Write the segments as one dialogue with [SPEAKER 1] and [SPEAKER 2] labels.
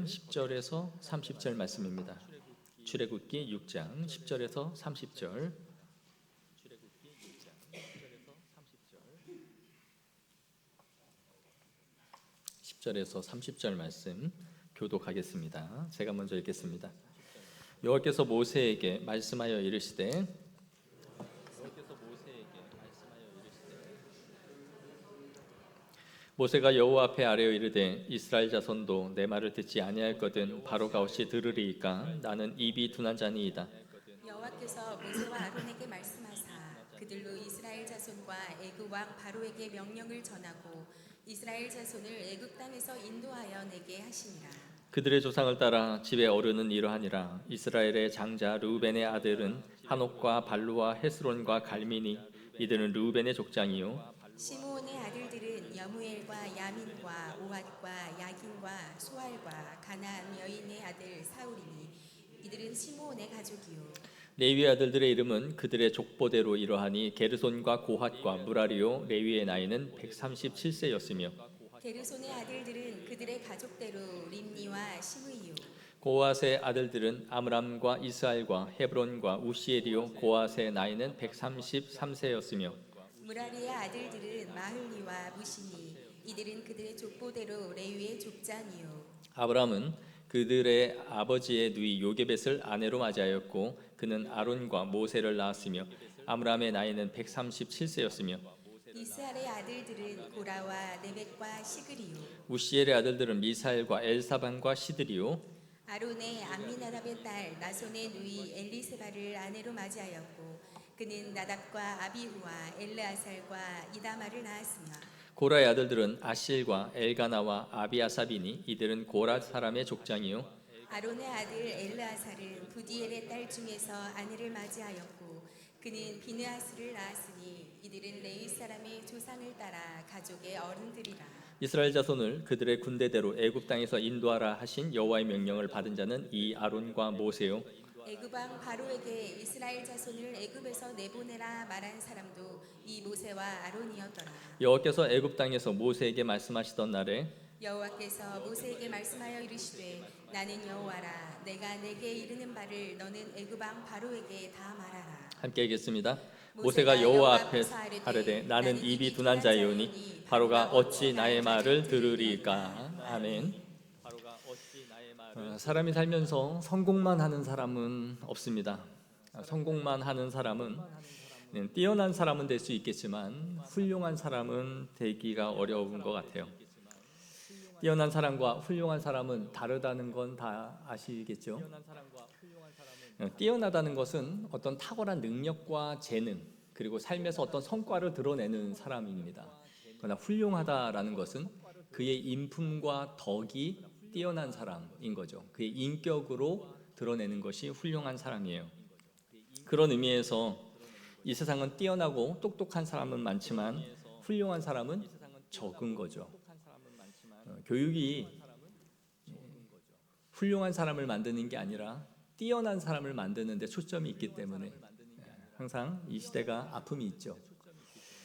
[SPEAKER 1] 10절에서 30절 말씀입니다. 출애굽기 6장 10절에서 30절. 10절에서 30절 말씀 교독하겠습니다. 제가 먼저 읽겠습니다. 여호와께서 모세에게 말씀하여 이르시되 모세가 여호와 앞에 아뢰어 이르되 이스라엘 자손도 내 말을 듣지 아니하였거든 바로가 어찌 들으리이까 나는 입이 둔한 자니이다.
[SPEAKER 2] 여호와께서 모세와 아론에게 말씀하사 그들로 이스라엘 자손과 애굽 왕 바로에게 명령을 전하고 이스라엘 자손을 애굽 땅에서 인도하여 내게 하시니라.
[SPEAKER 1] 그들의 조상을 따라 집의 어른은 이러하니라. 이스라엘의 장자 르우벤의 아들은 한옥과 발루와 헤스론과 갈미니 이들은 르우벤의 족장이요.
[SPEAKER 2] 시므온의 아들들은 여무엘과 야민과 오핫과 야긴과 소알과 가나안 여인의 아들 사울이니 이들은 시므온의 가족이요.
[SPEAKER 1] 레위의 아들들의 이름은 그들의 족보대로 이러하니 게르손과 고핫과 무라리요. 레위의 나이는 137세였으며
[SPEAKER 2] 게르손의 아들들은 그들의 가족대로 림니와 시므이요.
[SPEAKER 1] 고핫의 아들들은 아므람과 이스알과 헤브론과 우시엘이요. 고핫의 나이는 133세였으며
[SPEAKER 2] 무라리의 아들들은 마흘리와 무시니 이들은 그들의 족보대로 레위의 족장이요.
[SPEAKER 1] 아브람은 그들의 아버지의 누이 요게벳을 아내로 맞이하였고 그는 아론과 모세를 낳았으며 아므람의 나이는 137세였으며
[SPEAKER 2] 이스알의 아들들은 고라와 네벡과 시그리요.
[SPEAKER 1] 우시엘의 아들들은 미사엘과 엘사반과 시드리요.
[SPEAKER 2] 아론의 암미나답의 딸 나손의 누이 엘리세바를 아내로 맞이하였고 그는 나답과 아비후와 엘르아살과 이다마를 낳았으며
[SPEAKER 1] 고라의 아들들은 아실과 엘가나와 아비아삽이니 이들은 고라 사람의 족장이요.
[SPEAKER 2] 아론의 아들 엘르아살은 부디엘의 딸 중에서 아내를 맞이하였고 그는 비느하스를 낳았으니 이들은 레위 사람의 조상을 따라 가족의 어른들이라.
[SPEAKER 1] 이스라엘 자손을 그들의 군대대로 애굽 땅에서 인도하라 하신 여호와의 명령을 받은 자는 이 아론과 모세요.
[SPEAKER 2] 애굽 왕 바로에게 이스라엘 자손을 애굽에서 내보내라 말한 사람도 이 모세와 아론이었더라.
[SPEAKER 1] 여호와께서 애굽 땅에서 모세에게 말씀하시던 날에
[SPEAKER 2] 여호와께서 모세에게 말씀하여 이르시되 나는 여호와라 내가 내게 이르는 바를 너는 애굽 왕 바로에게 다 말하라.
[SPEAKER 1] 함께 읽겠습니다. 모세가 여호와 앞에 아뢰되 나는 입이 둔한 자이오니 바로가 어찌 나의 말을 들으리까. 아멘. 사람이 살면서 성공만 하는 사람은 없습니다. 성공만 하는 사람은 뛰어난 사람은 될 수 있겠지만 훌륭한 사람은 되기가 어려운 것 같아요. 뛰어난 사람과 훌륭한 사람은 다르다는 건 다 아시겠죠? 뛰어나다는 것은 어떤 탁월한 능력과 재능 그리고 삶에서 어떤 성과를 드러내는 사람입니다. 그러나 훌륭하다라는 것은 그의 인품과 덕이 뛰어난 사람인 거죠. 그의 인격으로 드러내는 것이 훌륭한 사람이에요. 그런 의미에서 이 세상은 뛰어나고 똑똑한 사람은 많지만 훌륭한 사람은 적은 거죠. 교육이 훌륭한 사람을 만드는 게 아니라 뛰어난 사람을 만드는 데 초점이 있기 때문에 항상 이 시대가 아픔이 있죠.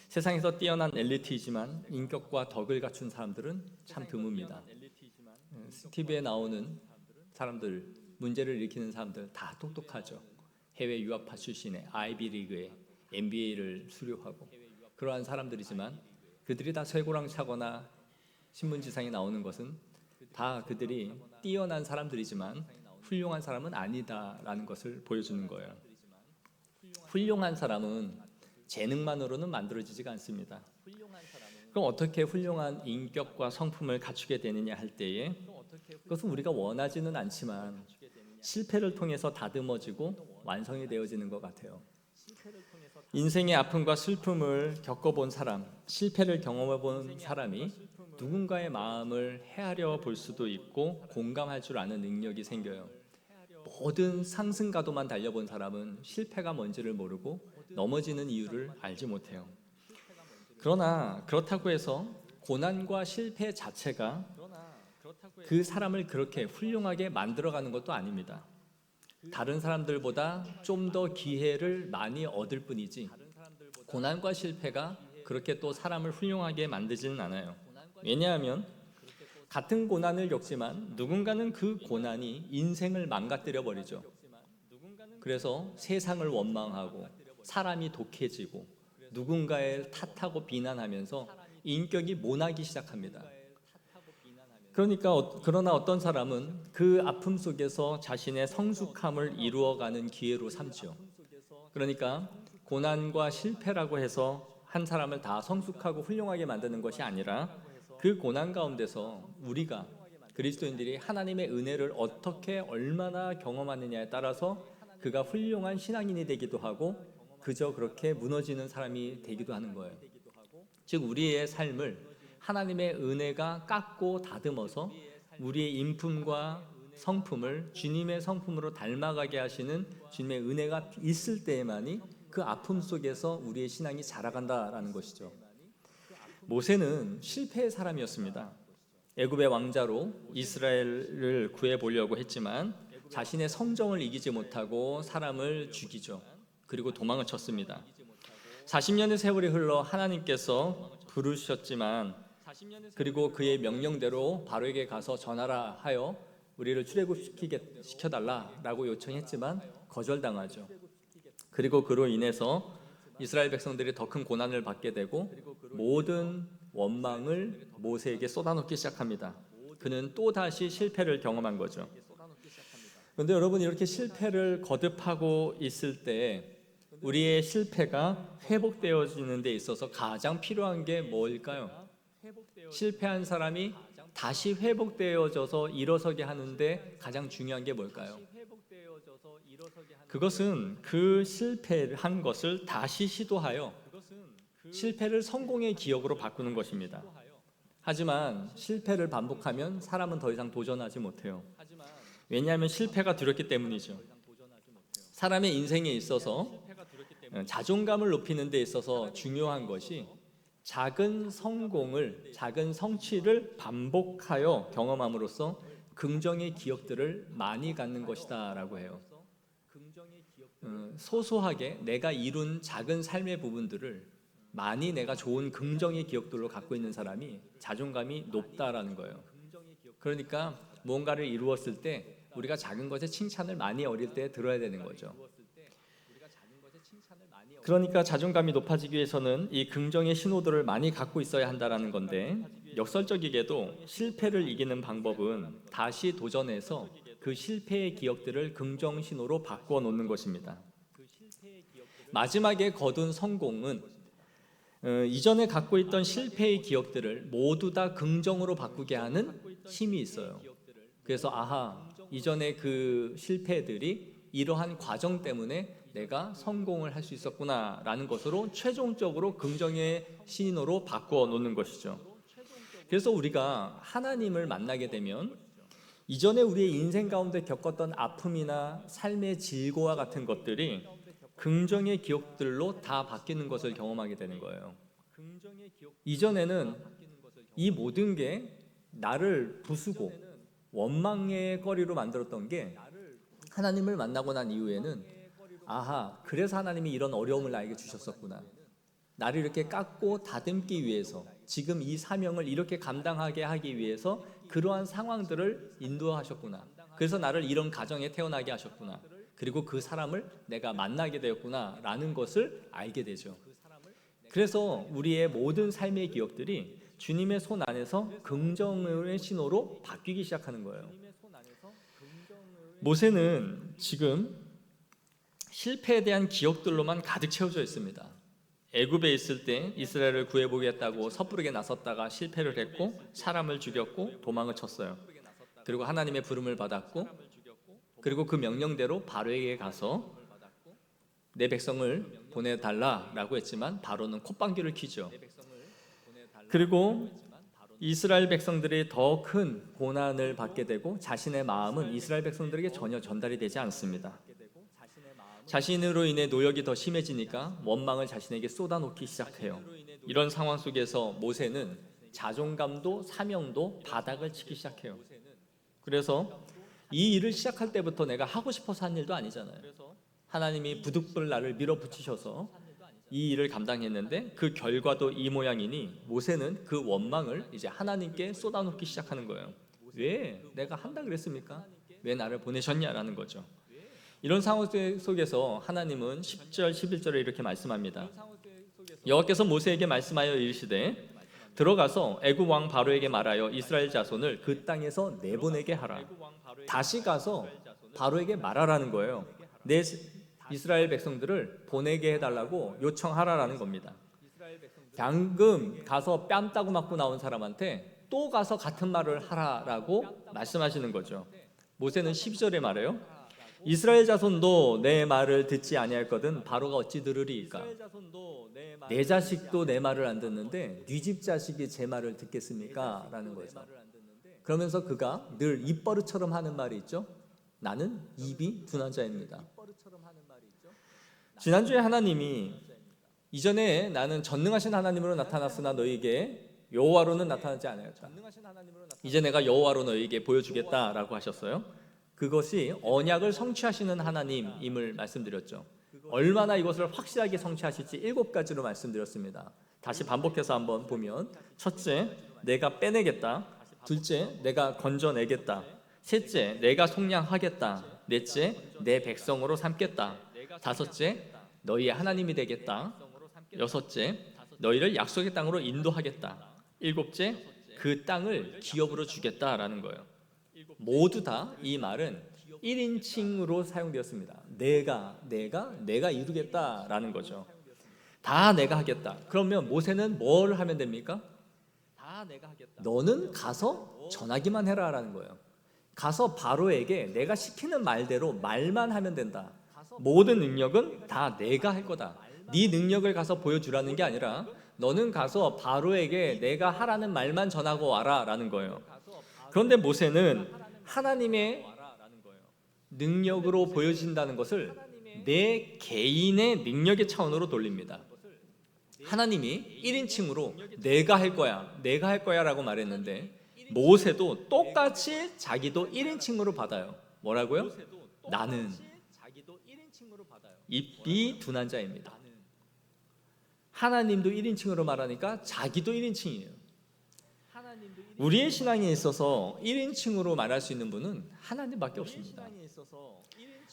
[SPEAKER 1] 세상에서 뛰어난 엘리트이지만 인격과 덕을 갖춘 사람들은 참 드뭅니다. TV에 나오는 사람들, 문제를 일으키는 사람들 다 똑똑하죠. 해외 유학파 출신의 아이비리그의 MBA를 수료하고 그러한 사람들이지만 그들이 다 쇠고랑 차거나 신문지상에 나오는 것은 다 그들이 뛰어난 사람들이지만 훌륭한 사람은 아니다라는 것을 보여주는 거예요. 훌륭한 사람은 재능만으로는 만들어지지가 않습니다. 그럼 어떻게 훌륭한 인격과 성품을 갖추게 되느냐 할 때에 그것은 우리가 원하지는 않지만 실패를 통해서 다듬어지고 완성이 되어지는 것 같아요. 인생의 아픔과 슬픔을 겪어본 사람, 실패를 경험해본 사람이 누군가의 마음을 헤아려 볼 수도 있고 공감할 줄 아는 능력이 생겨요. 모든 상승가도만 달려본 사람은 실패가 뭔지를 모르고 넘어지는 이유를 알지 못해요. 그러나 그렇다고 해서 고난과 실패 자체가 그 사람을 그렇게 훌륭하게 만들어가는 것도 아닙니다. 다른 사람들보다 좀 더 기회를 많이 얻을 뿐이지 고난과 실패가 그렇게 또 사람을 훌륭하게 만들지는 않아요. 왜냐하면 같은 고난을 겪지만 누군가는 그 고난이 인생을 망가뜨려 버리죠. 그래서 세상을 원망하고 사람이 독해지고 누군가를 탓하고 비난하면서 인격이 모나기 시작합니다. 그러나 어떤 사람은 그 아픔 속에서 자신의 성숙함을 이루어가는 기회로 삼죠. 그러니까 고난과 실패라고 해서 한 사람을 다 성숙하고 훌륭하게 만드는 것이 아니라 그 고난 가운데서 우리가 그리스도인들이 하나님의 은혜를 어떻게 얼마나 경험하느냐에 따라서 그가 훌륭한 신앙인이 되기도 하고 그저 그렇게 무너지는 사람이 되기도 하는 거예요. 즉 우리의 삶을 하나님의 은혜가 깎고 다듬어서 우리의 인품과 성품을 주님의 성품으로 닮아가게 하시는 주님의 은혜가 있을 때에만이 그 아픔 속에서 우리의 신앙이 자라간다라는 것이죠. 모세는 실패의 사람이었습니다. 애굽의 왕자로 이스라엘을 구해보려고 했지만 자신의 성정을 이기지 못하고 사람을 죽이죠. 그리고 도망을 쳤습니다. 40년의 세월이 흘러 하나님께서 부르셨지만 그리고 그의 명령대로 바로에게 가서 전하라 하여 우리를 출애굽시켜달라라고 요청했지만 거절당하죠. 그리고 그로 인해서 이스라엘 백성들이 더 큰 고난을 받게 되고 모든 원망을 모세에게 쏟아놓기 시작합니다. 그는 또다시 실패를 경험한 거죠. 그런데 여러분 이렇게 실패를 거듭하고 있을 때 우리의 실패가 회복되어지는 데 있어서 가장 필요한 게 뭘까요? 실패한 사람이 다시 회복되어져서 일어서게 하는데 가장 중요한 게 뭘까요? 그것은 그 실패한 것을 다시 시도하여 실패를 성공의 기억으로 바꾸는 것입니다. 하지만 실패를 반복하면 사람은 더 이상 도전하지 못해요. 왜냐하면 실패가 두렵기 때문이죠. 사람의 인생에 있어서 자존감을 높이는 데 있어서 중요한 것이 작은 성공을, 작은 성취를 반복하여 경험함으로써 긍정의 기억들을 많이 갖는 것이다라고 해요. 소소하게 내가 이룬 작은 삶의 부분들을 많이 내가 좋은 긍정의 기억들로 갖고 있는 사람이 자존감이 높다라는 거예요. 그러니까 무언가를 이루었을 때 우리가 작은 것에 칭찬을 많이 어릴 때 들어야 되는 거죠. 그러니까 자존감이 높아지기 위해서는 이 긍정의 신호들을 많이 갖고 있어야 한다라는 건데 역설적이게도 실패를 이기는 방법은 다시 도전해서 그 실패의 기억들을 긍정 신호로 바꾸어 놓는 것입니다. 마지막에 거둔 성공은 이전에 갖고 있던 실패의 기억들을 모두 다 긍정으로 바꾸게 하는 힘이 있어요. 그래서 이전에 그 실패들이 이러한 과정 때문에 내가 성공을 할 수 있었구나라는 것으로 최종적으로 긍정의 신호로 바꾸어 놓는 것이죠. 그래서 우리가 하나님을 만나게 되면 이전에 우리의 인생 가운데 겪었던 아픔이나 삶의 질고와 같은 것들이 긍정의 기억들로 다 바뀌는 것을 경험하게 되는 거예요. 이전에는 이 모든 게 나를 부수고 원망의 거리로 만들었던 게 하나님을 만나고 난 이후에는 그래서 하나님이 이런 어려움을 나에게 주셨었구나. 나를 이렇게 깎고 다듬기 위해서 지금 이 사명을 이렇게 감당하게 하기 위해서 그러한 상황들을 인도하셨구나. 그래서 나를 이런 가정에 태어나게 하셨구나. 그리고 그 사람을 내가 만나게 되었구나 라는 것을 알게 되죠. 그래서 우리의 모든 삶의 기억들이 주님의 손 안에서 긍정의 신호로 바뀌기 시작하는 거예요. 모세는 지금 실패에 대한 기억들로만 가득 채워져 있습니다. 애굽에 있을 때 이스라엘을 구해보겠다고 섣부르게 나섰다가 실패를 했고 사람을 죽였고 도망을 쳤어요. 그리고 하나님의 부름을 받았고 그리고 그 명령대로 바로에게 가서 내 백성을 보내달라라고 했지만 바로는 콧방귀를 퀴죠. 그리고 이스라엘 백성들이 더 큰 고난을 받게 되고 자신의 마음은 이스라엘 백성들에게 전혀 전달이 되지 않습니다. 자신으로 인해 노역이 더 심해지니까 원망을 자신에게 쏟아놓기 시작해요. 이런 상황 속에서 모세는 자존감도 사명도 바닥을 치기 시작해요. 그래서 이 일을 시작할 때부터 내가 하고 싶어서 한 일도 아니잖아요. 하나님이 부득불 나를 밀어붙이셔서 이 일을 감당했는데 그 결과도 이 모양이니 모세는 그 원망을 이제 하나님께 쏟아놓기 시작하는 거예요. 왜 내가 한다 그랬습니까? 왜 나를 보내셨냐라는 거죠. 이런 상황 속에서 하나님은 10절 11절에 이렇게 말씀합니다. 여호와께서 모세에게 말씀하여 이르시되 들어가서 애굽 왕 바로에게 말하여 이스라엘 자손을 그 땅에서 내보내게 하라. 다시 가서 바로에게 말하라는 거예요. 내 이스라엘 백성들을 보내게 해달라고 요청하라라는 겁니다. 방금 가서 뺨 따고 맞고 나온 사람한테 또 가서 같은 말을 하라라고 말씀하시는 거죠. 모세는 12절에 말해요. 이스라엘 자손도 내 말을 듣지 아니할거든 바로가 어찌 들으리이까. 내 자식도 내 말을 안 듣는데 네 집 자식이 제 말을 듣겠습니까? 라는 거죠. 그러면서 그가 늘 입버릇처럼 하는 말이 있죠. 나는 입이 둔한 자입니다. 지난주에 하나님이 이전에 나는 전능하신 하나님으로 나타났으나 너희에게 여호와로는 나타나지 않았다. 이제 내가 여호와로 너희에게 보여주겠다라고 하셨어요. 그것이 언약을 성취하시는 하나님임을 말씀드렸죠. 얼마나 이것을 확실하게 성취하실지 7가지로 말씀드렸습니다. 다시 반복해서 한번 보면 첫째, 내가 빼내겠다. 둘째, 내가 건져내겠다. 셋째, 내가 속량하겠다. 넷째, 내 백성으로 삼겠다. 다섯째, 너희의 하나님이 되겠다. 여섯째, 너희를 약속의 땅으로 인도하겠다. 일곱째, 그 땅을 기업으로 주겠다라는 거예요. 모두 다 이 말은 1인칭으로 사용되었습니다. 내가 이루겠다라는 거죠. 다 내가 하겠다. 그러면 모세는 뭘 하면 됩니까? 너는 가서 전하기만 해라라는 거예요. 가서 바로에게 내가 시키는 말대로 말만 하면 된다. 모든 능력은 다 내가 할 거다. 네 능력을 가서 보여주라는 게 아니라 너는 가서 바로에게 내가 하라는 말만 전하고 와라라는 거예요. 그런데 모세는 하나님의 능력으로 보여진다는 것을 내 개인의 능력의 차원으로 돌립니다. 하나님이 1인칭으로 내가 할 거야 라고 말했는데 모세도 똑같이 자기도 1인칭으로 받아요. 뭐라고요? 나는 입이 둔한 자입니다. 하나님도 1인칭으로 말하니까 자기도 1인칭이에요. 우리의 신앙에 있어서 1인칭으로 말할 수 있는 분은 하나님밖에 없습니다.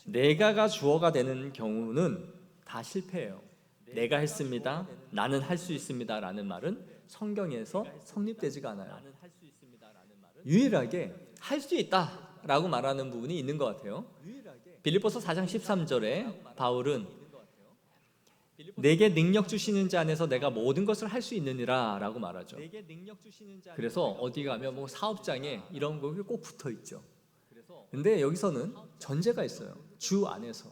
[SPEAKER 1] 내가가 주어가 되는 경우는 다 실패해요. 내가 했습니다. 나는 할 수 있습니다. 라는 말은 성경에서 성립되지가 않아요. 유일하게 할 수 있다 라고 말하는 부분이 있는 것 같아요. 빌립보서 4장 13절에 바울은 내게 능력 주시는 자 안에서 내가 모든 것을 할 수 있느니라 라고 말하죠. 그래서 어디 가면 뭐 사업장에 이런 거 꼭 붙어 있죠. 근데 여기서는 전제가 있어요. 주 안에서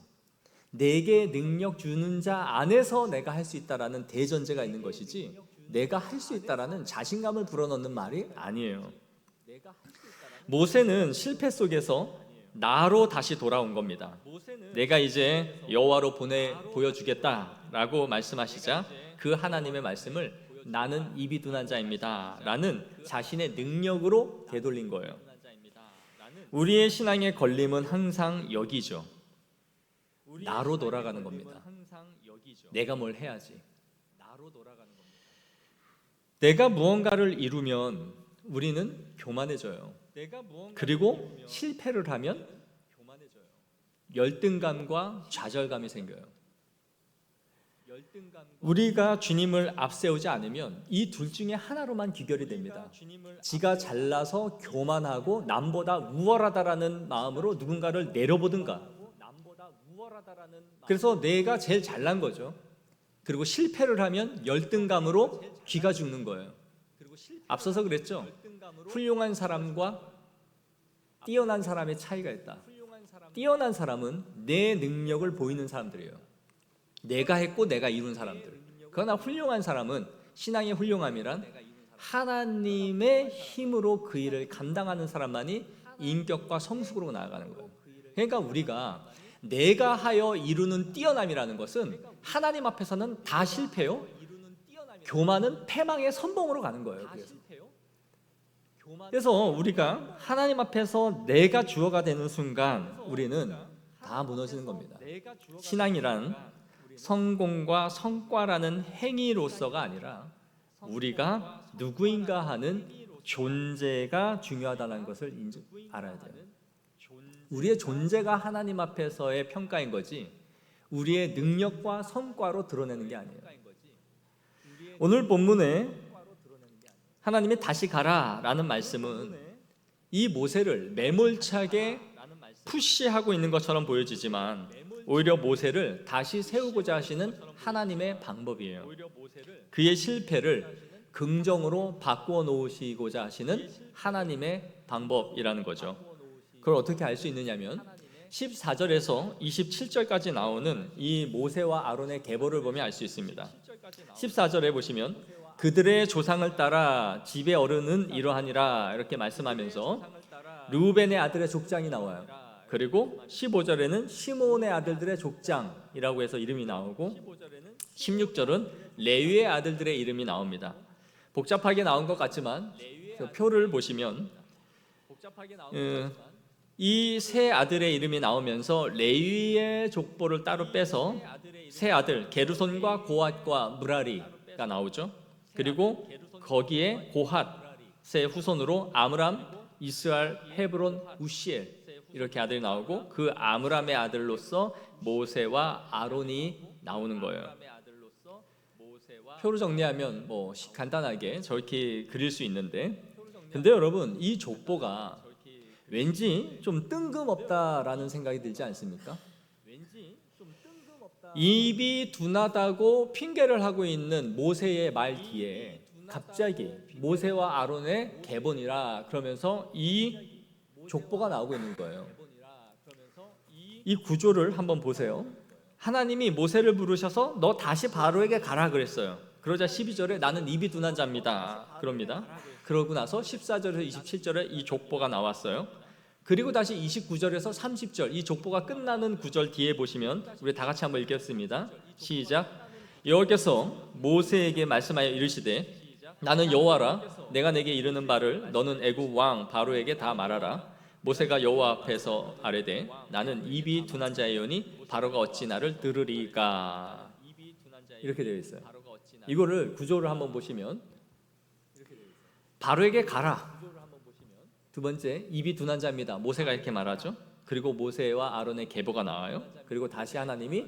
[SPEAKER 1] 내게 능력 주는 자 안에서 내가 할 수 있다라는 대전제가 있는 것이지 내가 할 수 있다라는 자신감을 불어넣는 말이 아니에요. 모세는 실패 속에서 나로 다시 돌아온 겁니다. 내가 이제 여호와로 보여주겠다라고 말씀하시자 그 하나님의 말씀을 나는 입이 둔한 자입니다 라는 자신의 능력으로 되돌린 거예요. 우리의 신앙의 걸림은 항상 여기죠. 나로 돌아가는 겁니다. 내가 뭘 해야지. 내가 무언가를 이루면 우리는 교만해져요. 그리고 실패를 하면 열등감과 좌절감이 생겨요. 우리가 주님을 앞세우지 않으면 이 둘 중에 하나로만 귀결이 됩니다. 지가 잘나서 교만하고 남보다 우월하다라는 마음으로 누군가를 내려보든가. 그래서 내가 제일 잘난 거죠. 그리고 실패를 하면 열등감으로 귀가 죽는 거예요. 앞서서 그랬죠. 훌륭한 사람과 뛰어난 사람의 차이가 있다. 뛰어난 사람은 내 능력을 보이는 사람들이에요. 내가 했고 내가 이룬 사람들. 그러나 훌륭한 사람은 신앙의 훌륭함이란 하나님의 힘으로 그 일을 감당하는 사람만이 인격과 성숙으로 나아가는 거예요. 그러니까 우리가 내가 하여 이루는 뛰어남이라는 것은 하나님 앞에서는 다 실패요. 교만은 패망의 선봉으로 가는 거예요. 그래서 우리가 하나님 앞에서 내가 주어가 되는 순간 우리는 다 무너지는 겁니다. 신앙이란 성공과 성과라는 행위로서가 아니라 우리가 누구인가 하는 존재가 중요하다는 것을 알아야 돼요. 우리의 존재가 하나님 앞에서의 평가인 거지 우리의 능력과 성과로 드러내는 게 아니에요. 오늘 본문에 하나님이 다시 가라라는 말씀은 이 모세를 매몰차게 푸시하고 있는 것처럼 보여지지만 오히려 모세를 다시 세우고자 하시는 하나님의 방법이에요. 그의 실패를 긍정으로 바꾸어 놓으시고자 하시는 하나님의 방법이라는 거죠. 그걸 어떻게 알 수 있느냐면 14절에서 27절까지 나오는 이 모세와 아론의 계보를 보면 알 수 있습니다. 14절에 보시면 그들의 조상을 따라 집의 어른은 이러하니라 이렇게 말씀하면서 르우벤의 아들의 족장이 나와요. 그리고 15절에는 시몬의 아들들의 족장이라고 해서 이름이 나오고 16절은 레위의 아들들의 이름이 나옵니다. 복잡하게 나온 것 같지만 그 표를 보시면 이 세 아들의 이름이 나오면서 레위의 족보를 따로 빼서 세 아들 게르손과 고핫과 무라리가 나오죠. 그리고 거기에 고핫의 후손으로 아므람, 이스랄, 헤브론, 우시엘 이렇게 아들이 나오고 그 아므람의 아들로서 모세와 아론이 나오는 거예요. 표로 정리하면 뭐 간단하게 저렇게 그릴 수 있는데 근데 여러분 이 족보가 왠지 좀 뜬금없다라는 생각이 들지 않습니까? 입이 둔하다고 핑계를 하고 있는 모세의 말 뒤에 갑자기 모세와 아론의 계본이라 그러면서 이 족보가 나오고 있는 거예요. 이 구조를 한번 보세요. 하나님이 모세를 부르셔서 너 다시 바로에게 가라 그랬어요. 그러자 12절에 나는 입이 둔한 자입니다. 그럽니다. 그러고 나서 14절에서 27절에 이 족보가 나왔어요. 그리고 다시 29절에서 30절 이 족보가 끝나는 구절 뒤에 보시면 우리 다 같이 한번 읽겠습니다. 시작. 여호와께서 모세에게 말씀하여 이르시되 나는 여호와라 내가 내게 이르는 바를 너는 애굽 왕 바로에게 다 말하라. 모세가 여호와 앞에서 아뢰되 나는 입이 둔한 자이오니 바로가 어찌 나를 들으리까. 이렇게 되어 있어요. 이거를 구조를 한번 보시면 바로에게 가라. 두 번째 입이 둔한 자입니다. 모세가 이렇게 말하죠. 그리고 모세와 아론의 계보가 나와요. 그리고 다시 하나님이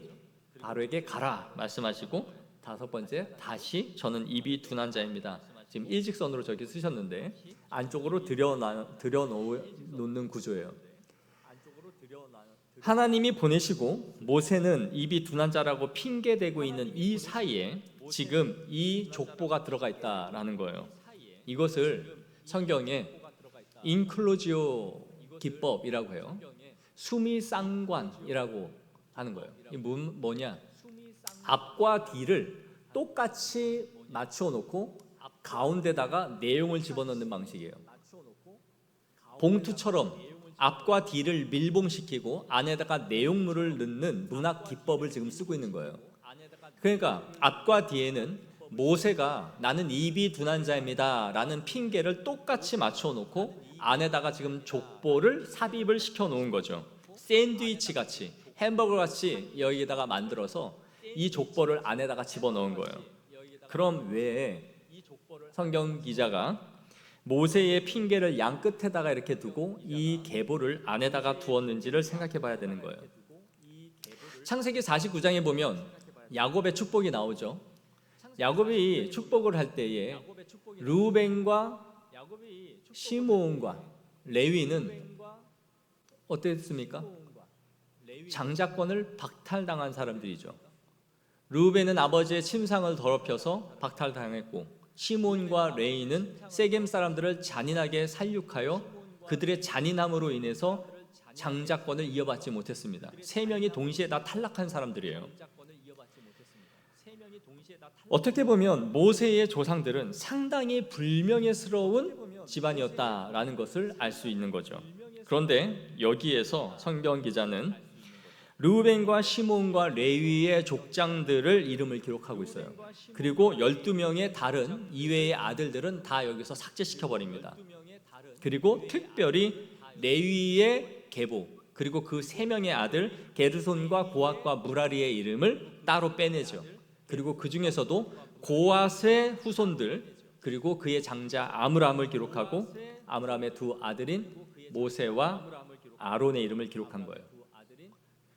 [SPEAKER 1] 바로에게 가라 말씀하시고 다섯 번째 다시 저는 입이 둔한 자입니다. 지금 일직선으로 저렇게 쓰셨는데 안쪽으로 들여놓는 구조예요. 하나님이 보내시고 모세는 입이 둔한 자라고 핑계대고 있는 이 사이에 지금 이 족보가 들어가 있다라는 거예요. 이것을 성경에 인클로지오 기법이라고 해요. 수미상관이라고 하는 거예요. 이 뭐냐? 앞과 뒤를 똑같이 맞춰 놓고 가운데다가 내용을 집어넣는 방식이에요. 봉투처럼 앞과 뒤를 밀봉시키고 안에다가 내용물을 넣는 문학 기법을 지금 쓰고 있는 거예요. 그러니까 앞과 뒤에는 모세가 나는 입이 둔한 자입니다 라는 핑계를 똑같이 맞춰 놓고 안에다가 지금 족보를 삽입을 시켜 놓은 거죠. 샌드위치 같이 햄버거 같이 여기다가 만들어서 이 족보를 안에다가 집어넣은 거예요. 그럼 왜 성경 기자가 모세의 핑계를 양 끝에다가 이렇게 두고 이 계보를 안에다가 두었는지를 생각해 봐야 되는 거예요. 창세기 49장에 보면 야곱의 축복이 나오죠. 야곱이 축복을 할 때에 르우벤과 시므온과 레위는 어땠습니까? 장자권을 박탈당한 사람들이죠. 르우벤은 아버지의 침상을 더럽혀서 박탈당했고 시몬과 레위는 세겜 사람들을 잔인하게 살육하여 그들의 잔인함으로 인해서 장자권을 이어받지 못했습니다. 세 명이 동시에 다 탈락한 사람들이에요. 어떻게 보면 모세의 조상들은 상당히 불명예스러운 집안이었다라는 것을 알 수 있는 거죠. 그런데 여기에서 성경 기자는 르우벤과 시몬과 레위의 족장들을 이름을 기록하고 있어요. 그리고 12명의 다른 이외의 아들들은 다 여기서 삭제시켜 버립니다. 그리고 특별히 레위의 계보, 그리고 그 세 명의 아들 게르손과 고핫과 무라리의 이름을 따로 빼내죠. 그리고 그 중에서도 고핫의 후손들 그리고 그의 장자 아므람을 기록하고 아므람의 두 아들인 모세와 아론의 이름을 기록한 거예요.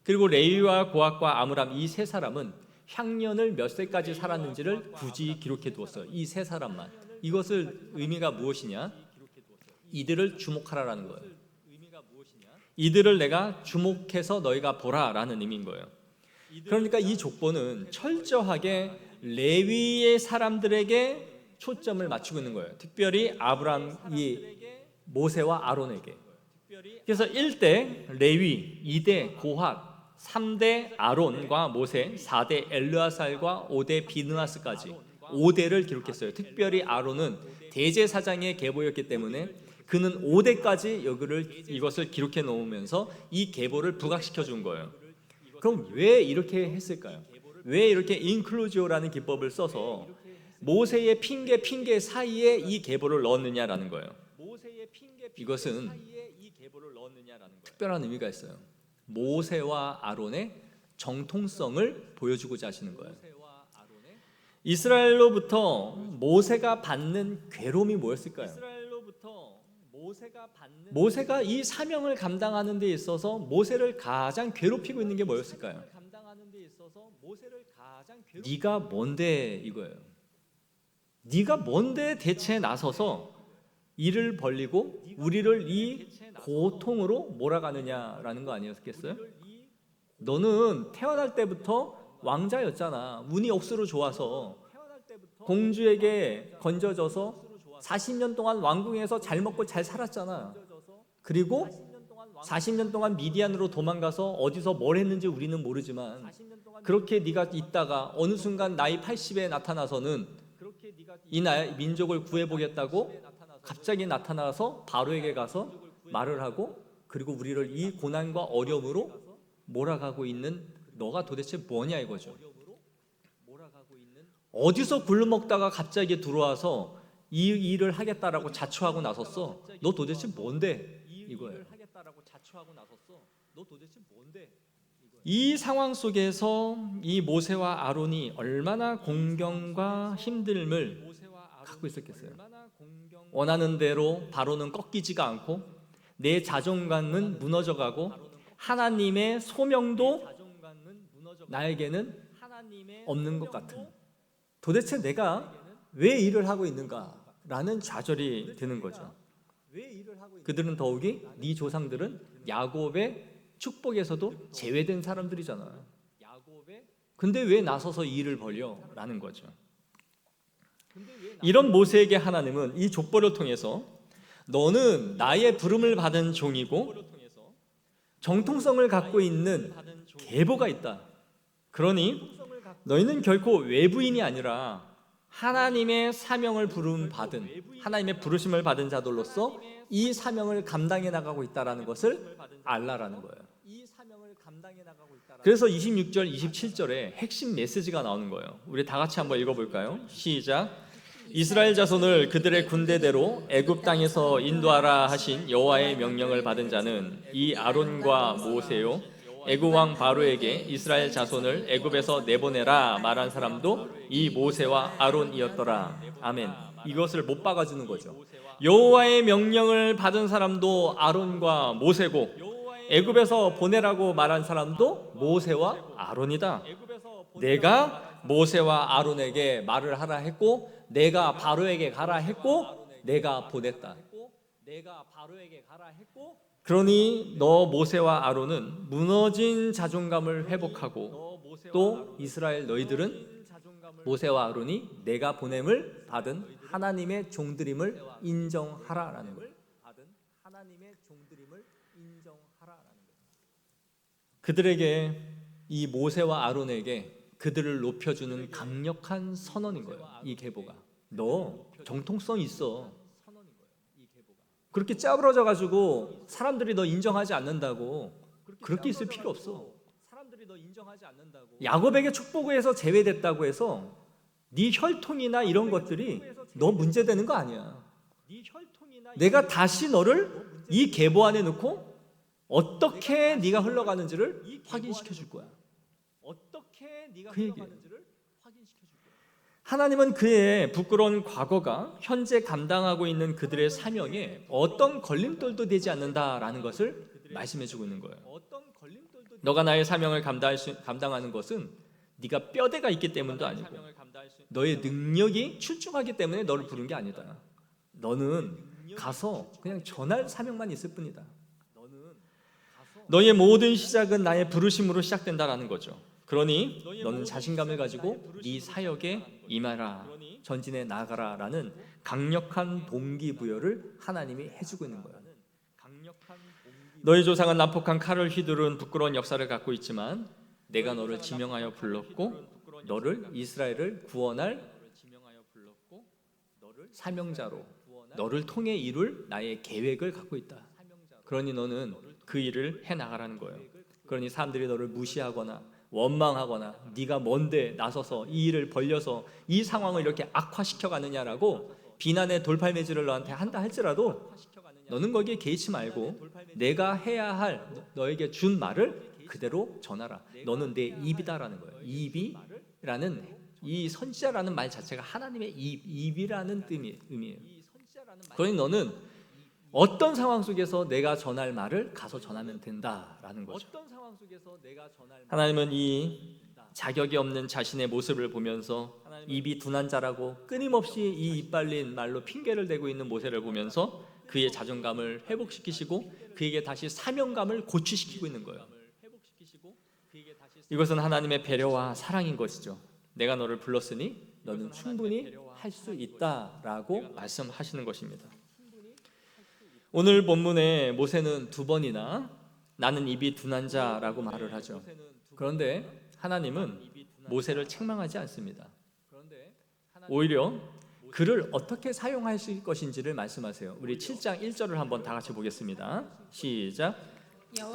[SPEAKER 1] 그리고 레위와 고핫과 아므람 이 세 사람은 향년을 몇 세까지 살았는지를 굳이 기록해 두었어요. 이 세 사람만. 이것을 의미가 무엇이냐? 이들을 주목하라라는 거예요. 이들을 내가 주목해서 너희가 보라라는 의미인 거예요. 그러니까 이 족보는 철저하게 레위의 사람들에게 초점을 맞추고 있는 거예요. 특별히 아브람이 모세와 아론에게. 그래서 1대 레위, 2대 고핫, 3대 아론과 모세, 4대 엘르아살과 5대 비느하스까지 5대를 기록했어요. 특별히 아론은 대제사장의 계보였기 때문에 그는 5대까지 이것을 기록해 놓으면서 이 계보를 부각시켜 준 거예요. 그럼 왜 이렇게 했을까요? 왜 이렇게 인클루지오라는 기법을 써서 모세의 핑계 사이에 이 계보를 넣었느냐라는 거예요. 이것은 특별한 의미가 있어요. 모세와 아론의 정통성을 보여주고자 하시는 거예요. 이스라엘로부터 모세가 받는 괴로움이 뭐였을까요? 모세가 이 사명을 감당하는 데 있어서 모세를 가장 괴롭히고 있는 게 뭐였을까요? 네가 뭔데 이거예요. 네가 뭔데 대체 나서서 이를 벌리고 우리를 이 고통으로 몰아가느냐라는 거 아니었겠어요? 너는 태어날 때부터 왕자였잖아. 운이 억수로 좋아서 공주에게 건져져서 40년 동안 왕궁에서 잘 먹고 잘 살았잖아. 그리고 40년 동안 미디안으로 도망가서 어디서 뭘 했는지 우리는 모르지만 그렇게 네가 있다가 어느 순간 나이 80에 나타나서는 이 민족을 구해보겠다고 갑자기 나타나서 바로에게 가서 말을 하고 그리고 우리를 이 고난과 어려움으로 몰아가고 있는 너가 도대체 뭐냐 이거죠. 어디서 굴러먹다가 갑자기 들어와서 이 일을 하겠다라고 자초하고 나섰어. 너 도대체 뭔데 이거예요. 이 상황 속에서 이 모세와 아론이 얼마나 공경과 힘듦을 갖고 있었겠어요. 원하는 대로 바로는 꺾이지가 않고 내 자존감은 무너져가고 하나님의 소명도 나에게는 없는 것 같은 도대체 내가 왜 일을 하고 있는가라는 좌절이 드는 거죠. 그들은 더욱이 네 조상들은 야곱의 축복에서도 제외된 사람들이잖아. 근데 왜 나서서 이 일을 벌여? 라는 거죠. 이런 모세에게 하나님은 이 족보를 통해서 너는 나의 부름을 받은 종이고 정통성을 갖고 있는 계보가 있다. 그러니 너희는 결코 외부인이 아니라 하나님의 사명을 하나님의 부르심을 받은 자들로서 이 사명을 감당해 나가고 있다라는 것을 알라라는 거예요. 그래서 26절, 27절에 핵심 메시지가 나오는 거예요. 우리 다 같이 한번 읽어볼까요? 시작. 이스라엘 자손을 그들의 군대대로 애굽 땅에서 인도하라 하신 여호와의 명령을 받은 자는 이 아론과 모세요. 애굽 왕 바로에게 이스라엘 자손을 애굽에서 내보내라 말한 사람도 이 모세와 아론이었더라. 아멘. 이것을 못 박아주는 거죠. 여호와의 명령을 받은 사람도 아론과 모세고 애굽에서 보내라고 말한 사람도 모세와 아론이다. 내가 모세와 아론에게 말을 하라 했고 내가 바로에게 가라 했고 내가 보냈다. 그러니 너 모세와 아론은 무너진 자존감을 회복하고 또 이스라엘 너희들은 모세와 아론이 내가 보냄을 받은 하나님의 종들임을 인정하라라는 거예요. 그들에게 이 모세와 아론에게 그들을 높여주는 강력한 선언인 거예요. 이 계보가 너 정통성 있어. 그렇게 짜부러져 가지고 사람들이 너 인정하지 않는다고 그렇게 있을 필요 없어. 야곱에게 축복해서 제외됐다고 해서 네 혈통이나 이런 것들이 너 문제되는 거 아니야. 내가 다시 너를 이 계보 안에 넣고 어떻게 네가 흘러가는지를 확인시켜 줄 거야. 그 얘기예요. 하나님은 그의 부끄러운 과거가 현재 감당하고 있는 그들의 사명에 어떤 걸림돌도 되지 않는다라는 것을 말씀해 주고 있는 거예요. 너가 나의 사명을 감당하는 것은 네가 뼈대가 있기 때문도 아니고 너의 능력이 출중하기 때문에 너를 부른 게 아니다. 너는 가서 그냥 전할 사명만 있을 뿐이다. 너의 모든 시작은 나의 부르심으로 시작된다라는 거죠. 그러니 너는 자신감을 가지고 네 사역에 임하라, 전진해 나가라라는 강력한 동기부여를 하나님이 해주고 있는 거예요. 너희 조상은 난폭한 칼을 휘두른 부끄러운 역사를 갖고 있지만 내가 너를 지명하여 불렀고 너를 이스라엘을 구원할 사명자로 너를 통해 이룰 나의 계획을 갖고 있다. 그러니 너는 그 일을 해나가라는 거예요. 그러니 사람들이 너를 무시하거나 원망하거나 네가 뭔데 나서서 이 일을 벌려서 이 상황을 이렇게 악화시켜 가느냐라고 비난의 돌팔매질을 너한테 한다 할지라도 너는 거기에 개의치 말고 내가 해야 할 너에게 준 말을 그대로 전하라. 너는 내 입이다라는 거예요. 입이라는 이 선지자라는 말 자체가 하나님의 입이라는 의미예요. 그러니 너는 어떤 상황 속에서 내가 전할 말을 가서 전하면 된다라는 거죠. 하나님은 이 자격이 없는 자신의 모습을 보면서 입이 둔한 자라고 끊임없이 이 이빨린 말로 핑계를 대고 있는 모세를 보면서 그의 자존감을 회복시키시고 그에게 다시 사명감을 고취시키고 있는 거예요. 이것은 하나님의 배려와 사랑인 것이죠. 내가 너를 불렀으니 너는 충분히 할 수 있다라고 말씀하시는 것입니다. 오늘 본문에 모세는 2번이나 나는 입이 둔한 자라고 말을 하죠. 그런데 하나님은 모세를 책망하지 않습니다. 오히려 그를 어떻게 사용하실 것인지를 말씀하세요. 우리 7장 1절을 한번 다 같이 보겠습니다. 시작.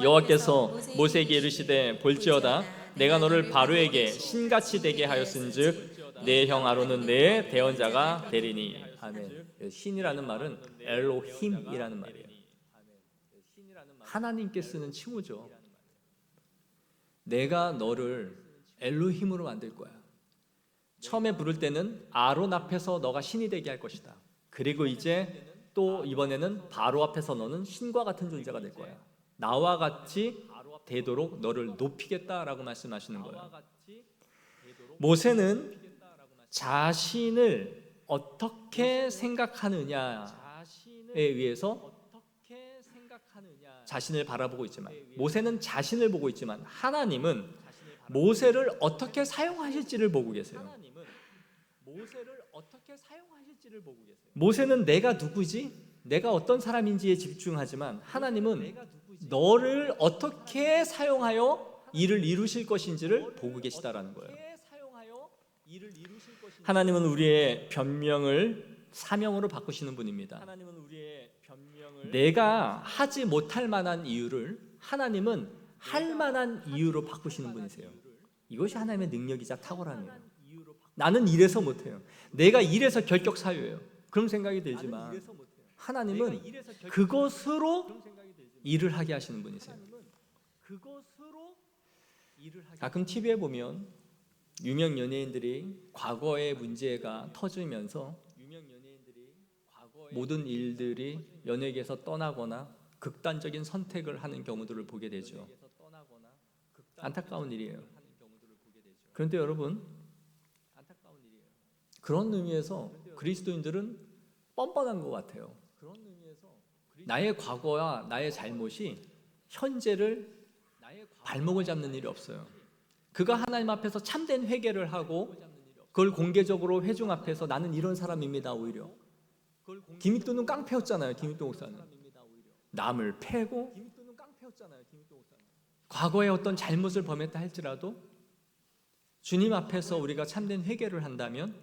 [SPEAKER 1] 여호와께서 모세에게 이르시되 볼지어다 내가 너를 바로에게 신같이 되게 하였은즉 내 형 아론은 내 대언자가 되리니. 아멘. 신이라는 말은 엘로힘이라는 말이에요. 하나님께 쓰는 칭호죠. 내가 너를 엘로힘으로 만들 거야. 처음에 부를 때는 아론 앞에서 너가 신이 되게 할 것이다. 그리고 이제 또 이번에는 바로 앞에서 너는 신과 같은 존재가 될 거야. 나와 같이 되도록 너를 높이겠다라고 말씀하시는 거예요. 모세는 자신을 어떻게 생각하느냐에 의해서 자신을 바라보고 있지만 모세는 자신을 보고 있지만 하나님은 모세를 어떻게 사용하실지를 보고 계세요. 모세는 내가 누구지? 내가 어떤 사람인지에 집중하지만 하나님은 너를 어떻게 사용하여 일을 이루실 것인지를 보고 계시다라는 거예요. 하나님은 우리의 변명을 사명으로 바꾸시는 분입니다. 내가 하지 못할 만한 이유를 하나님은 할 만한 이유로 바꾸시는 분이세요. 이것이 하나님의 능력이자 탁월함이에요. 나는 이래서 못해요. 내가 이래서 결격 사유예요. 그런 생각이 들지만 하나님은 그것으로 일을 하게 하시는 분이세요. 가끔 TV에 보면 유명 연예인들이 과거의 문제가 터지면서 모든 일들이 연예계에서 떠나거나 극단적인 선택을 하는 경우들을 보게 되죠. 안타까운 일이에요. 그런데 여러분, 그런 의미에서 그리스도인들은 뻔뻔한 것 같아요. 나의 과거와 나의 잘못이 현재를 발목을 잡는 일이 없어요. 그가 하나님 앞에서 참된 회개를 하고 그걸 공개적으로 회중 앞에서 나는 이런 사람입니다. 오히려 김익도는 깡패였잖아요. 김익도 목사는 남을 패고 과거에 어떤 잘못을 범했다 할지라도 주님 앞에서 우리가 참된 회개를 한다면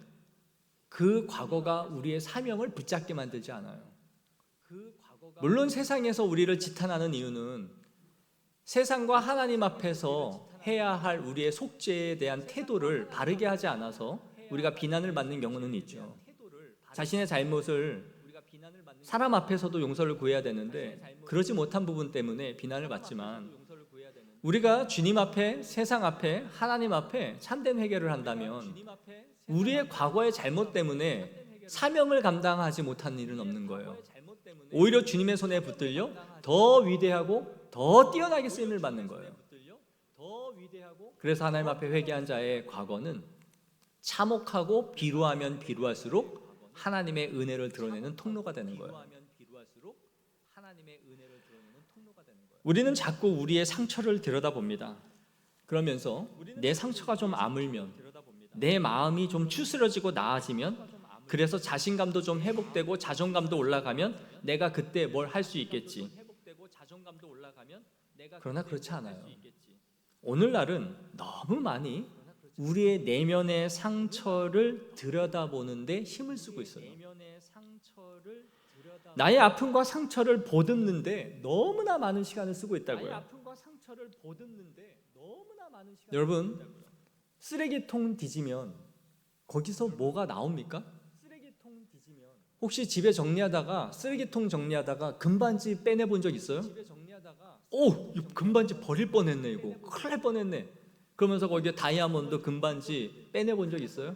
[SPEAKER 1] 그 과거가 우리의 사명을 붙잡게 만들지 않아요. 물론 세상에서 우리를 지탄하는 이유는 세상과 하나님 앞에서 해야 할 우리의 속죄에 대한 태도를 바르게 하지 않아서 우리가 비난을 받는 경우는 있죠. 자신의 잘못을 사람 앞에서도 용서를 구해야 되는데 그러지 못한 부분 때문에 비난을 받지만 우리가 주님 앞에, 세상 앞에, 하나님 앞에 참된 회개를 한다면 우리의 과거의 잘못 때문에 사명을 감당하지 못한 일은 없는 거예요. 오히려 주님의 손에 붙들려 더 위대하고 더 뛰어나게 쓰임을 받는 거예요. 그래서 하나님 앞에 회개한 자의 과거는 참혹하고 비루하면 비루할수록 하나님의 은혜를 드러내는 통로가 되는 거예요. 우리는 자꾸 우리의 상처를 들여다봅니다. 그러면서 내 상처가 좀 아물면, 내 마음이 좀 추스러지고 나아지면, 그래서 자신감도 좀 회복되고 자존감도 올라가면 내가 그때 뭘 할 수 있겠지. 그러나 그렇지 않아요. 오늘날은 너무 많이 우리의 내면의 상처를 들여다보는데 힘을 쓰고 있어요. 나의 아픔과 상처를 보듬는데 너무나 많은 시간을 쓰고 있다고요. 여러분, 쓰레기통 뒤지면 거기서 뭐가 나옵니까? 혹시 집에 정리하다가 쓰레기통 정리하다가 금반지 빼내본 적 있어요? 오, 이 금반지 버릴 뻔했네. 이거 큰일 날 뻔했네. 그러면서 거기에 다이아몬드 금반지 빼내본 적 있어요?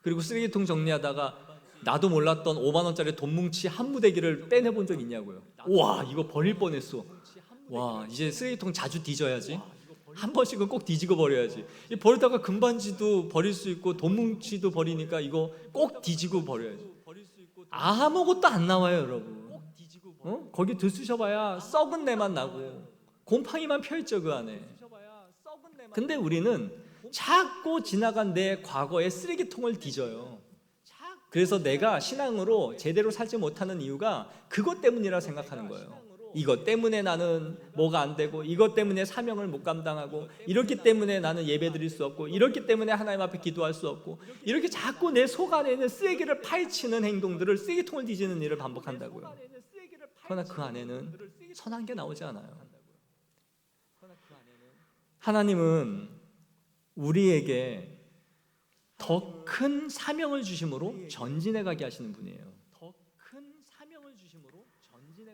[SPEAKER 1] 그리고 쓰레기통 정리하다가 나도 몰랐던 5만 원짜리 돈 뭉치 한 무대기를 빼내본 적 있냐고요. 와, 이거 버릴 뻔했어. 와, 이제 쓰레기통 자주 뒤져야지. 한 번씩은 꼭 뒤지고 버려야지. 이 버리다가 금반지도 버릴 수 있고 돈 뭉치도 버리니까 이거 꼭 뒤지고 버려야지. 아무것도 안 나와요, 여러분. 거기 들쑤셔봐야 썩은 내만 나고 곰팡이만 펴있죠, 그 안에. 근데 우리는 자꾸 지나간 내 과거의 쓰레기통을 뒤져요. 그래서 내가 신앙으로 제대로 살지 못하는 이유가 그것 때문이라 생각하는 거예요. 이것 때문에 나는 뭐가 안 되고, 이것 때문에 사명을 못 감당하고, 이렇기 때문에 나는 예배드릴 수 없고, 이렇기 때문에 하나님 앞에 기도할 수 없고, 이렇게 자꾸 내 속 안에 있는 쓰레기를 파헤치는 행동들을, 쓰레기통을 뒤지는 일을 반복한다고요. 그러나 그 안에는 선한 게 나오지 않아요. 하나님은 우리에게 더 큰 사명을 주심으로 전진해 가게 하시는 분이에요.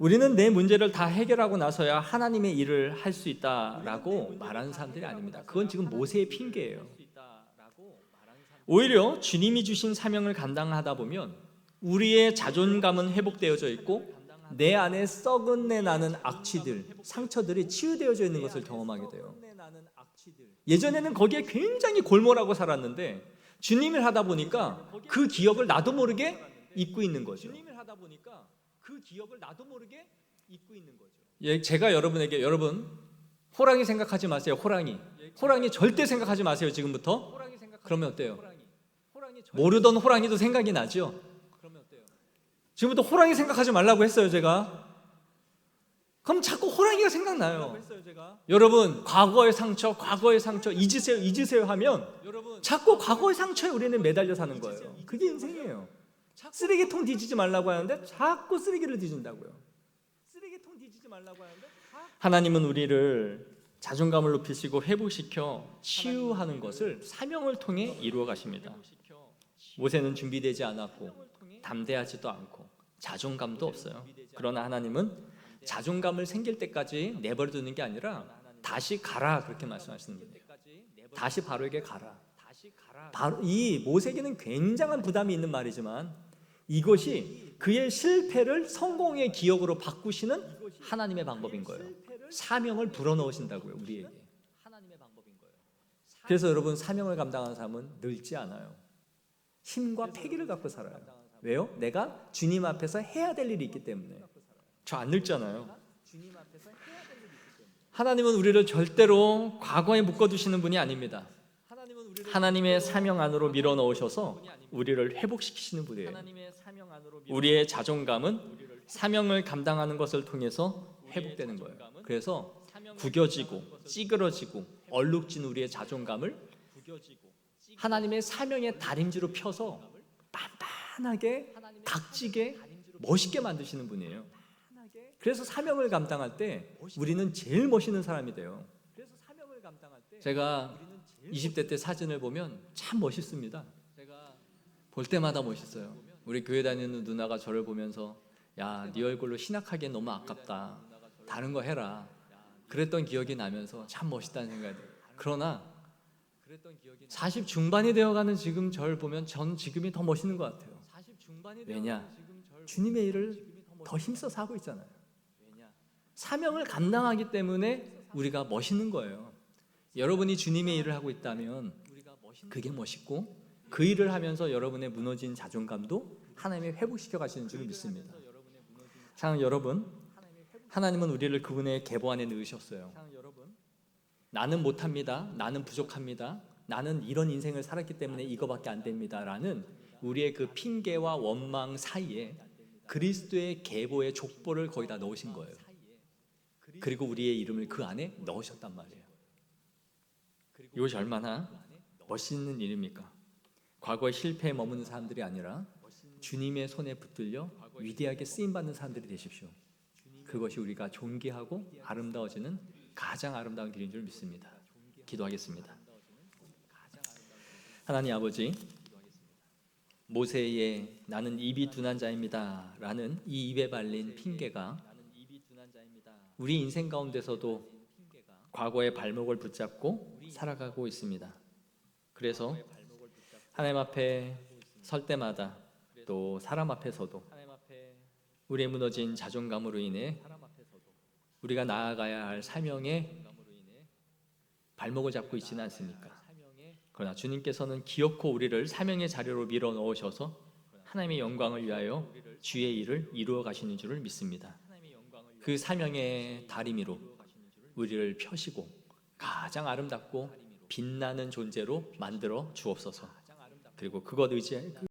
[SPEAKER 1] 우리는 내 문제를 다 해결하고 나서야 하나님의 일을 할 수 있다라고 말하는 사람들이 아닙니다. 그건 지금 모세의 핑계예요. 오히려 주님이 주신 사명을 감당하다 보면 우리의 자존감은 회복되어져 있고 내 안에 썩은 내 나는 악취들, 상처들이 치유되어져 있는 것을 경험하게 돼요. 예전에는 거기에 굉장히 골몰하고 살았는데 주님을 하다 보니까 그 기억을 나도 모르게 잊고 있는 거죠. 예, 제가 여러분에게, 여러분 호랑이 생각하지 마세요. 호랑이 절대 생각하지 마세요. 지금부터. 그러면 어때요? 모르던 호랑이도 생각이 나죠. 지금부터 호랑이 생각하지 말라고 했어요, 제가. 그럼 자꾸 호랑이가 생각나요. 여러분, 과거의 상처 잊으세요 하면 자꾸 과거의 상처에 우리는 매달려 사는 거예요. 그게 인생이에요. 쓰레기통 뒤지지 말라고 하는데 자꾸 쓰레기를 뒤진다고요. 하나님은 우리를 자존감을 높이시고 회복시켜 치유하는 것을 사명을 통해 이루어 가십니다. 모세는 준비되지 않았고 담대하지도 않고 자존감도 없어요. 그러나 하나님은 자존감을 생길 때까지 내버려 두는 게 아니라 다시 가라, 그렇게 말씀하시는 거예요. 다시 바로에게 가라. 이 모세에게는 굉장한 부담이 있는 말이지만 이것이 그의 실패를 성공의 기억으로 바꾸시는 하나님의 방법인 거예요. 사명을 불어넣으신다고요, 우리에게. 그래서 여러분, 사명을 감당하는 사람은 늙지 않아요. 힘과 패기를 갖고 살아요. 왜요? 내가 주님 앞에서 해야 될 일이 있기 때문에. 저 안 늙잖아요. 하나님은 우리를 절대로 과거에 묶어두시는 분이 아닙니다. 하나님의 사명 안으로 밀어넣으셔서 우리를 회복시키시는 분이에요. 우리의 자존감은 사명을 감당하는 것을 통해서 회복되는 거예요. 그래서 구겨지고 찌그러지고 얼룩진 우리의 자존감을 하나님의 사명의 다림질로 펴서 빤빤하게 각지게 멋있게 만드시는 분이에요. 그래서 사명을 감당할 때 우리는 제일 멋있는 사람이 돼요. 제가 20대 때 사진을 보면 참 멋있습니다. 볼 때마다 멋있어요. 우리 교회 다니는 누나가 저를 보면서 야, 네 얼굴로 신학하기엔 너무 아깝다. 다른 거 해라. 그랬던 기억이 나면서 참 멋있다는 생각이 들어요. 그러나 40 중반이 되어가는 지금 저를 보면 전 지금이 더 멋있는 것 같아요. 왜냐? 주님의 일을 더 힘써서 하고 있잖아요. 사명을 감당하기 때문에 우리가 멋있는 거예요. 여러분이 주님의 일을 하고 있다면 그게 멋있고, 그 일을 하면서 여러분의 무너진 자존감도 하나님이 회복시켜 가시는 줄 믿습니다. 사랑하는 여러분, 하나님은 우리를 그분의 계보 안에 넣으셨어요. 나는 못합니다. 나는 부족합니다. 나는 이런 인생을 살았기 때문에 이거밖에 안 됩니다. 라는 우리의 그 핑계와 원망 사이에 그리스도의 계보의 족보를 거기다 넣으신 거예요. 그리고 우리의 이름을 그 안에 넣으셨단 말이에요. 이것이 얼마나 멋있는 일입니까? 과거의 실패에 머무는 사람들이 아니라 주님의 손에 붙들려 위대하게 쓰임받는 사람들이 되십시오. 그것이 우리가 존귀하고 아름다워지는 가장 아름다운 길인 줄 믿습니다. 기도하겠습니다. 하나님 아버지, 모세의 나는 입이 둔한 자입니다 라는 이 입에 발린 핑계가 우리 인생 가운데서도 과거의 발목을 붙잡고 살아가고 있습니다. 그래서 하나님 앞에 설 때마다 또 사람 앞에서도 우리의 무너진 자존감으로 인해 우리가 나아가야 할 사명에 발목을 잡고 있지는 않습니까? 그러나 주님께서는 기어코 우리를 사명의 자리로 밀어 넣으셔서 하나님의 영광을 위하여 주의 일을 이루어 가시는 줄을 믿습니다. 그 사명의 다리미로 우리를 펴시고 가장 아름답고 빛나는 존재로 만들어 주옵소서. 그리고 그것 의지해